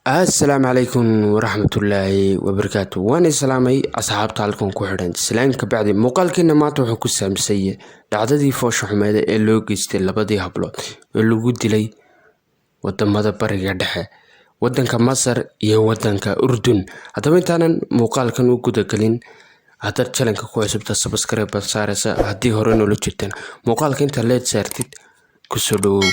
Assalaamu calaykum waraxmatullaahi wabarakaatu. Waan islaamay asxaabta halkan ku xidhan. Islaan ka bacdi muuqaalkeena maanta wuxuu ku saabsan yahay dhacdadii foosha xumeed ee loo geystay labadii hablood ee lagu dilay wadamada Bariga Dhexe, wadanka Masar iyo wadanka Urdun. Haddaba intaanan muuqaalkan u guda galin, haddaad channelka ku cusubta subscribe baad saaraysa haddii hore noola jirtaan. Muuqaalka inta leed saartid ku soo dhawow.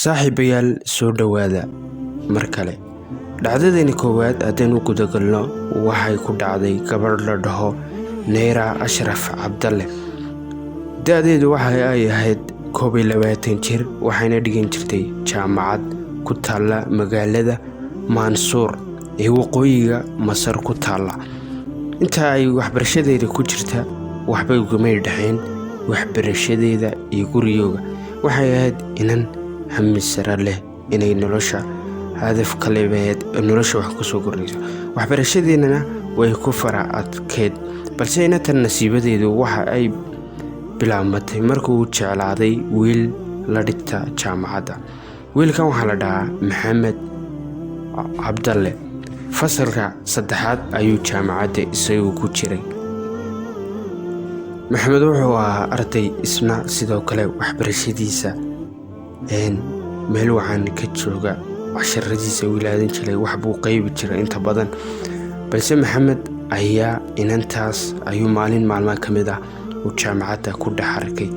saaxiibayaal soo dhawaada mar kale. Dhacdadani koowaad haddaan u guda galno waxay ku dhacday gabadh la dhaho Neyra Ashraf Cabdalle. Da-deedu waxa ay ahayd 21 jir, waxayna dhigan jirtay jaamacad ku taalla magaalada Mansour ee waqooyiga Masar ku taalla. Inta ay waxbarashadeeda ku jirta waxba ugumay dhaxayn waxbarashadeeda iyo gurigooda. Waxay ahayd inan hamisara leh inay nolosha hadaf ka leeyahay nolosha wax ku soo kordhiso. Waxbarashadeena way ku fara adkeed, balse inta nasiibadeedu waxa ay bilaabmatay markuu jeclaaday wiil la dhigta jaamacadda. Wiilkan waxa la dhahaa Maxamed Cabdalle. Fasalka 3aad ayuu jaamacadda isagu ku jiray. Maxamed wuxuu ahaa arday isna sidoo kale waxbarashadiisa meel waxaan ka jooga casharadiisa wiilaadan jiray wax buu qaybi jiray inta badan, balse Maxamed ayaa inantaas ayuu maalin maalmaha ka mid ah uu jaamacadda ku dhex arkay.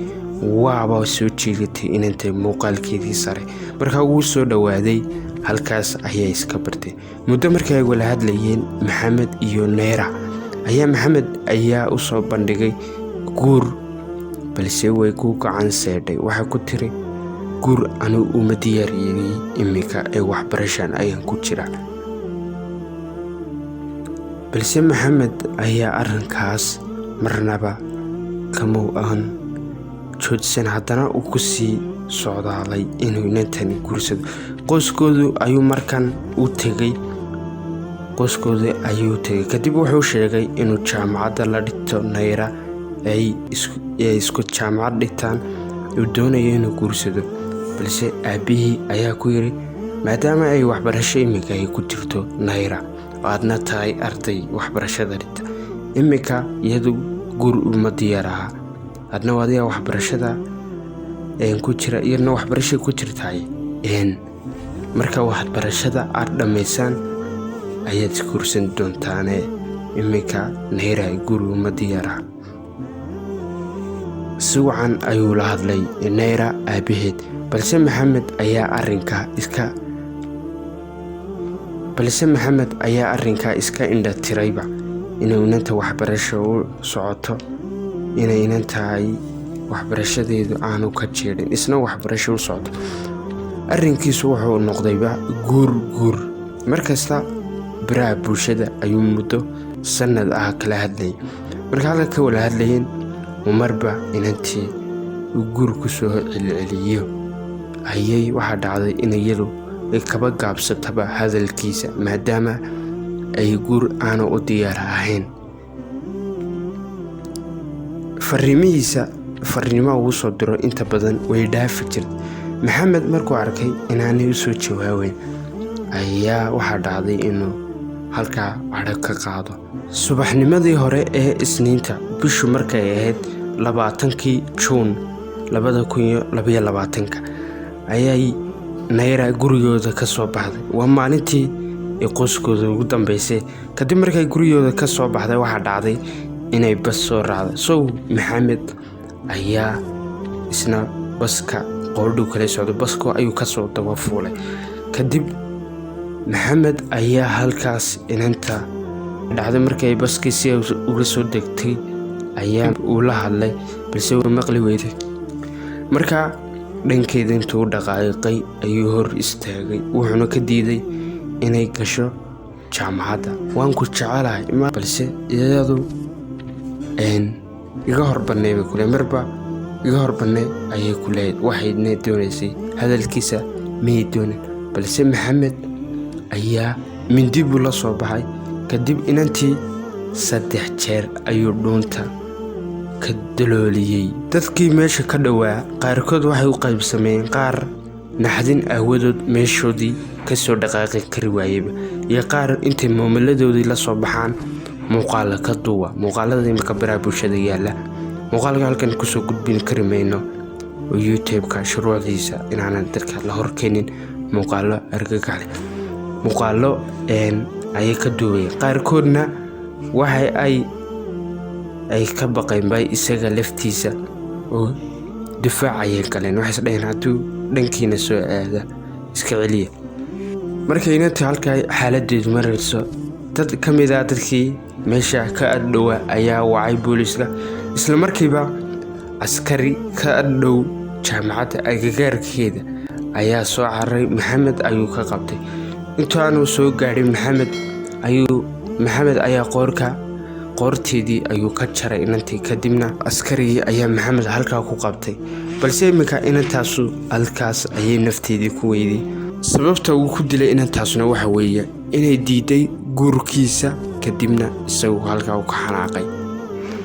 waaba soo jeegatay inantay muuqaalkeedii sare. Markaa uu soo dhawaaday halkaas ayay iska bartay. Muddo markay ay wada hadlayeen Maxamed iyo Neyra Maxamed ayaa u soo bandhigay guur, balse way ku gacan seedhay. Waxay ku tiri guur anu uma diyaariyay imika ee waxbarashan ayaan ku jira. Balse Maxamed ayaa arrinkaas marnaba kama aan joodsan, haddana uu ku sii socdaalay inuu inantani guursado. Qoyskoodu ayuu markan u tegay. Kadib wuxuu sheegay inuu jaamacadda la dhigto Neyra ay isku jaamacad dhigtaan, uu doonayo inuu guursado. Balse aabihii ayaa ku yiri maadaama ay waxbarasho imika ay ku jirto Neyra oo aadna tahay arday waxbarashada dhigta, imika iyadu guur uma diyaar aha. adna wadiga waxbarashada ku jira iyadna waxbarasho ku jirtay. Marka waxbarashada aad dhammaysaan ayaad guursan doontaane, imika Neyra guur uma diyaar aha. Si wacan ayuu la hadlay Neyra aabaheed, balse Maxamed ayaa arrinka iska indha tirayba inuu inanta waxbarasho u socoto, inay inantahay waxbarashadeedu aanu ka jeedin isna waxbarasho u socdo. Arrinkiisu wuxuu noqdayba guur. Markasta baraha bulshada ayuu muddo sanad ah kala hadlayay. Marka halka ka wada hadlayeen marba inantii uu guur ku soo celceliyo ayay waxa dhacday in iyadu ay kaba gaabsataba hadalkiisa maadaama ay guur aanu u diyaar ahayn. Fariimaha uu soo diro inta badan way dhaafi jirtay. Maxamed markuu arkay inaanay u soo jawaabayn ayaa waxa dhacday inuu halkaa cadho ka qaado. Subaxnimadii hore ee Isniinta, bishu markay ahayd 20 Juun 2022 ayay Neyra gurigooda ka soo baxday. Waa maalintii ay qoyskooda ugu dambeysay. Kadib markay gurigooda ka soo baxday waxa dhacday inay bas soo raacdo. Maxamed ayaa isna baska qoordhow kala socdo, basko ayuu ka soo daba fuulay. Kadib Maxamed ayaa halkaas inanta dhacday markay baskii si uga soo degtay ayaa uu la hadlay, balse uu maqli weyday. Markaa dhankeeda intuu dhaqaaqay ayuu hor istaagay, wuxuuna ka diiday inay gasho jaamacadda. waan ku jecelahay, balse iyadu iga horbanay bay kule marba iga horbanay ayay ku leeyahay. waxayna doonaysay hadalkiisa miyay doonin, balse Maxamed ayaa mindi buu la soo baxay. Kadib inantii 3 jeer ayuu dhuunta ka dalooliyey. Dadkii meesha ka dhawaa qaarkood waxay u qaybsameen qaar naxdin aawadood meeshoodii ka soo dhaqaaqi kari waayay, iyo qaar intay muumiladoodii la soo baxaan muuqaal ka duuba. Muuqaalada imika baraha bulshada yaala, muuqaalka halkan ku soo gudbin kari mayno oo YouTube-ka shuruucdiisa inaanan dadka la horkeenin muuqaalo argagax leh. Muuqaalo ayay ka duubay. Qaarkoodna waxa ay ka baqeen bay isaga laftiisa oo difaacayeen galeen. Waxay isdhaheen hadduu dhankiina soo aada iska celiya. Markay inantii halkaa xaaladeedu marayso, dad ka mid ah dadkii meesha ka adhowa ayaa wacay booliiska. Isla markiiba askari ka adhow jaamacadda agagaarkeeda ayaa soo cararay. Maxamed ayuu ka qabtay. Intaanu soo gaadhin Maxamed ayaa qoorteedii ayuu ka jaray inantii. Kadibna askarigii ayaa Maxamed halkaa ku qabtay, balse imika inantaasu halkaas ayay nafteedii ku weyday. Sababta uu ku dilay inantaasuna waxa weeye inay diiday guurkiisa, kadibna isagu halkaa u ka xanaaqay.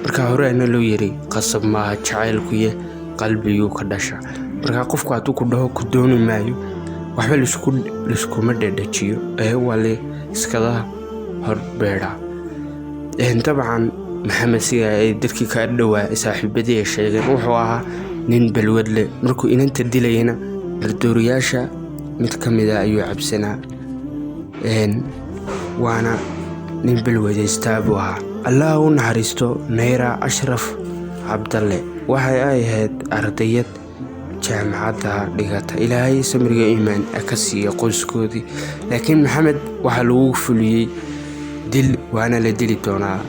Marka hore ana loo yiri qasab maaha jacaylkuye qalbiguu ka dhasha. Marka qofku hadduu ku dhaho ku dooni maayo, waxba liskuma dhadhajiyo wale iskada horbeera. Dabcan Maxamed siga ay dadkii ka dhawaa saaxiibadii sheegeen wuxuu ahaa nin balwad leh. Markuu inanta dilayna dardooriyaasha mid ka mid ah ayuu cabsanaa, waana nin balwadaysta buu ahaa. Allah u naxariisto Nayra Ashraf Cabdalle waxay ahayd ardayad jaamacadda dhigata. Ilaahay samriga iimaan ka siiyo qoyskoodii. Laakiin Maxamed waxa lagu fuliyay dil, waana la dili doonaa.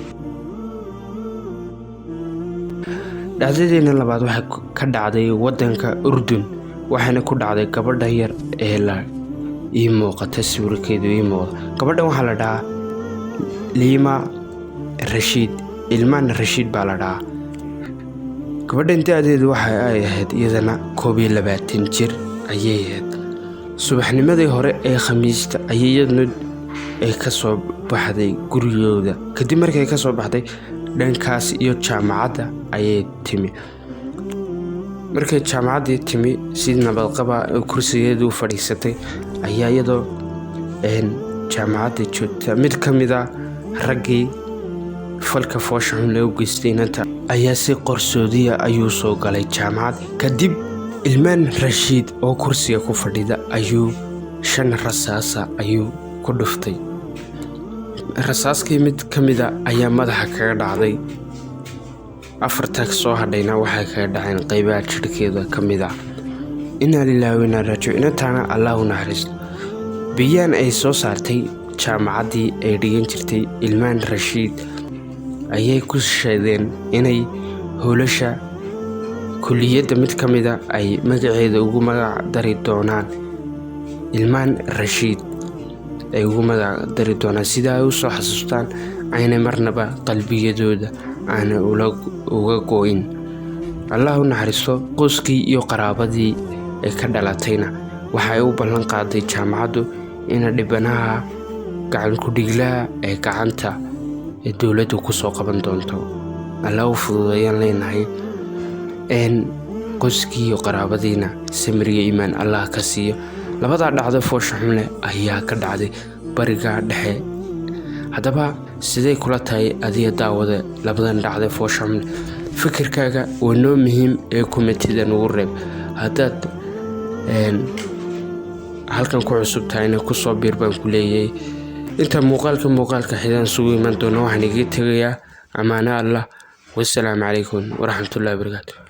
Dhacdadeena labaad waxay ka dhacday wadanka Urdun, waxaana ku dhacday gabadha yar ee la ii muuqata sawirkeedu ii muuqda. Gabadhan waxaa la dhahaa Liima Rashiid, Ilmaan Rashiid baa la dhahaa. Gabadhan da'deedu waxay ahayd iyadana 22 jir ayay ahayd. Subaxnimadii hore ee Khamiista ayay iyaduna ka soo baxday gurigooda. Kadib markay ka soo baxday dhankaas iyo jaamacadda ayay timi. Markay jaamacaddii timi si nabad qaba kursigeedu u fadhiisatay ayaa iyadoo jaamacadda joogta mid ka mid ah raggii falka foosha xun loo geystay inanta ayaa si qarsoodiya ayuu soo galay jaamacad. Kadib Ilmaan Rashiid oo kursiga ku fadhida ayuu 5 rasaasa ayuu ku dhuftay. Rasaaskii mid ka mid ah ayaa madaxa kaga dhacday. 4 soo hadhayna waxay kaga dhaceen qaybaha jirkeeda ka mid ah. Inna lillahi wa inna ilaihi raaji'uun. Intaana Allah u naxariisto. Biyaan ay soo saartay jaamacaddii ay dhigan jirtay Ilmaan Rashiid ayay ku sheegeen inay howlasha kulliyadda mid ka mid ah ay magaceeda ugu magac dari doonaan Ilmaan Rashiid, ay ugu magac dari doonaan sida ay u soo xasuustaan ayna marnaba qalbiyadooda aana uga gooyin. Allah u naxariisto. Qoyskii iyo qaraabadii ay ka dhalatayna waxay u ballan qaaday jaamacaddu in dhibanaha gacan ku dhiglaha ee gacanta ee dawladdu ku soo qaban doonto. Allah u fududeeyaan leenahay. Qoyskii iyo qaraabadiina samriga iimaan Allah ka siiyo. Labada dhacdo foosha xun leh ayaa ka dhacday bariga dhexe. Haddaba sidee kula tahay adiga daawada labadan dhacdo foosha xun? Fikirkaaga waa noo muhiim ee kumentida nagu reeb. Haddaad halkan ku cusub tahayna ku soo biir baan ku leeyahay. Inta muuqaalka xidhan sugu iman doona waxaan iga tagayaa amaana Allah. Wassalaamu calaykum waraxmatullaahi wabarakaatuh.